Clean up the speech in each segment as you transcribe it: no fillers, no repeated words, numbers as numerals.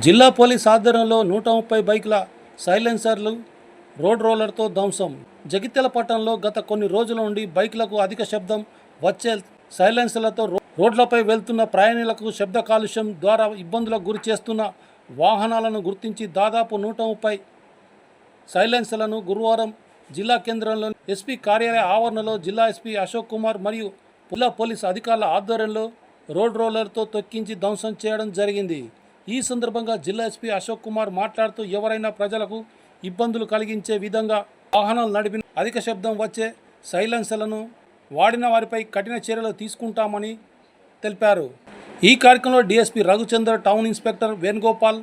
జిల్లా పోలీస్ ఆధ్వర్యంలో 130 బైకుల సైలెన్సర్లు రోడ్ రోలర్తో ధ్వంసం. జగిత్యాల పట్టణంలో గత కొన్ని రోజుల నుండి బైకులకు అధిక శబ్దం వచ్చే సైలెన్సర్లతో రోడ్లపై వెళ్తున్న ప్రయాణికులకు శబ్ద కాలుష్యం ద్వారా ఇబ్బందులకు గురి చేస్తున్న వాహనాలను గుర్తించి దాదాపు 130 సైలెన్సర్లను గురువారం జిల్లా కేంద్రంలోని ఎస్పీ కార్యాలయ ఆవరణలో జిల్లా ఎస్పీ అశోక్ కుమార్ మరియు జిల్లా పోలీస్ అధికారుల ఆధ్వర్యంలో రోడ్ రోలర్తో తొక్కించి ధ్వంసం చేయడం జరిగింది. ఈ సందర్భంగా జిల్లా ఎస్పీ అశోక్ కుమార్ మాట్లాడుతూ ఎవరైనా ప్రజలకు ఇబ్బందులు కలిగించే విధంగా వాహనాలు నడిపిన అధిక శబ్దం వచ్చే సైలెన్సర్లను వాడిన వారిపై కఠిన చర్యలు తీసుకుంటామని తెలిపారు. ఈ కార్యక్రమంలో DSP Raghuchandra, town inspector Venugopal,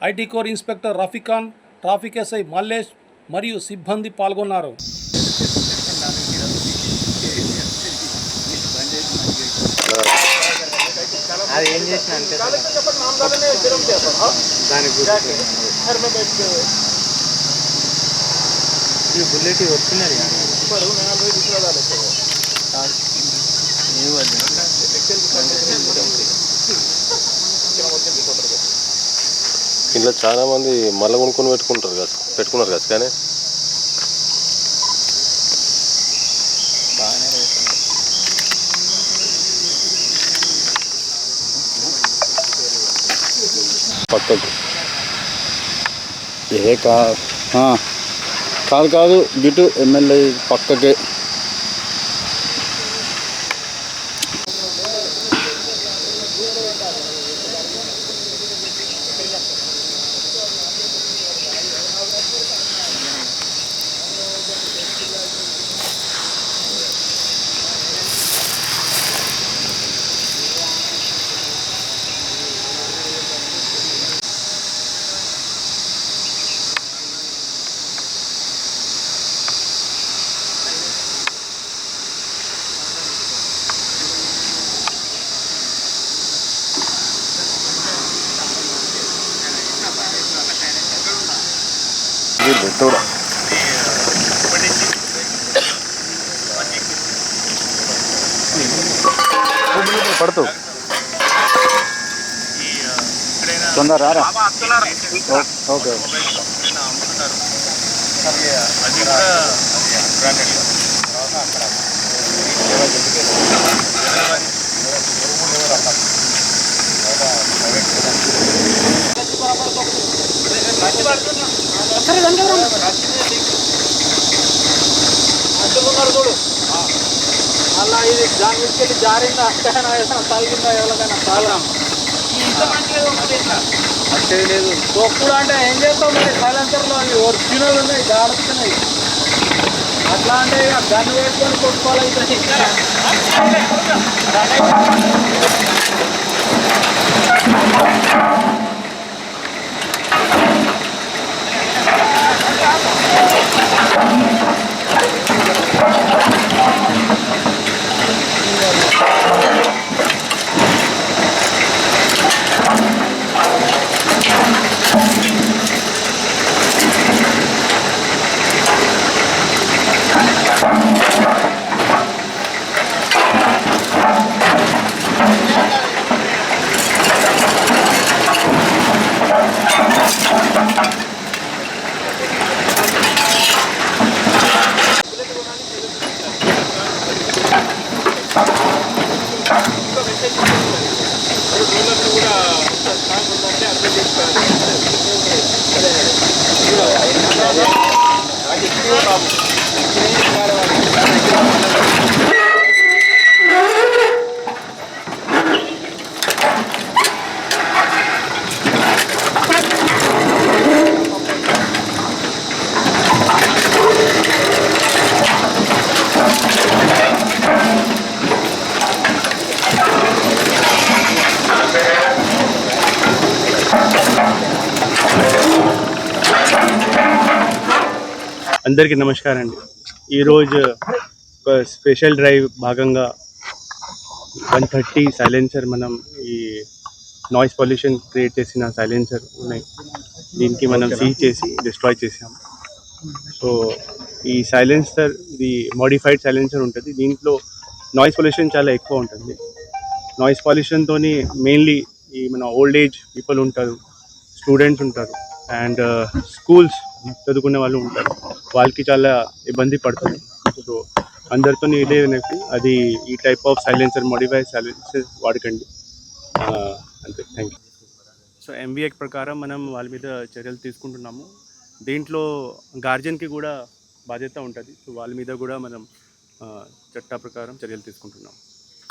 IT core inspector Rafi Khan, traffic SI Mallesh మరియు సిబ్బంది పాల్గొన్నారు. అది ఏం చేసిన అంటే ఈ బుల్లెట్ వచ్చినది ఇంట్లో చాలా మంది మళ్ళీ కొనుక్కొని పెట్టుకున్నారు కదా కానీ పక్కకు ఏ కాదు గిటు ఎమ్మెల్యే పక్కకే చూడ పడుతూ తొందర రారా. ఓకే అలా ఇది దాని మీదకి జారిందా అక్కడైనా ఏదైనా తగిలిందా ఎవరికైనా తాగడం వచ్చేది లేదు. తొక్కుడు అంటే ఏం చేస్తాం మరి సైలెన్సర్లో అవి ఒరిజినల్ ఉన్నాయి, జారుతున్నాయి. అట్లా అంటే ఇక గన్ను వేసుకొని కొట్టుకోవాలి. అందరికీ నమస్కారం అండి. ఈరోజు ఒక స్పెషల్ డ్రైవ్ భాగంగా 130 సైలెన్సర్ మనం ఈ నాయిస్ పొల్యూషన్ క్రియేట్ చేసిన సైలెన్సర్ ఉన్నాయి, దీనికి మనం సీజ్ చేసి డిస్ట్రాయ్ చేసాం. సో ఈ సైలెన్సర్ ఇది మోడిఫైడ్ సైలెన్సర్ ఉంటుంది. దీంట్లో నాయిస్ పొల్యూషన్ చాలా ఎక్కువ ఉంటుంది. నాయిస్ పొల్యూషన్తో మెయిన్లీ ఈ మన ఓల్డ్ ఏజ్ పీపుల్ ఉంటారు, స్టూడెంట్స్ ఉంటారు అండ్ స్కూల్స్ చదువుకునే వాళ్ళు ఉంటారు, వాళ్ళకి చాలా ఇబ్బంది పడుతుంది. సో అందరితో ఇదే వినతి, అది ఈ type of silencer modify silencer వాడకండి. అంతే, thank you. So MV act ప్రకారం మనం వాళ్ళ మీద చర్యలు తీసుకుంటున్నాము. దీంట్లో గార్జియన్కి కూడా బాధ్యత ఉంటుంది. సో వాళ్ళ మీద కూడా మనం చట్ట ప్రకారం చర్యలు తీసుకుంటున్నాం.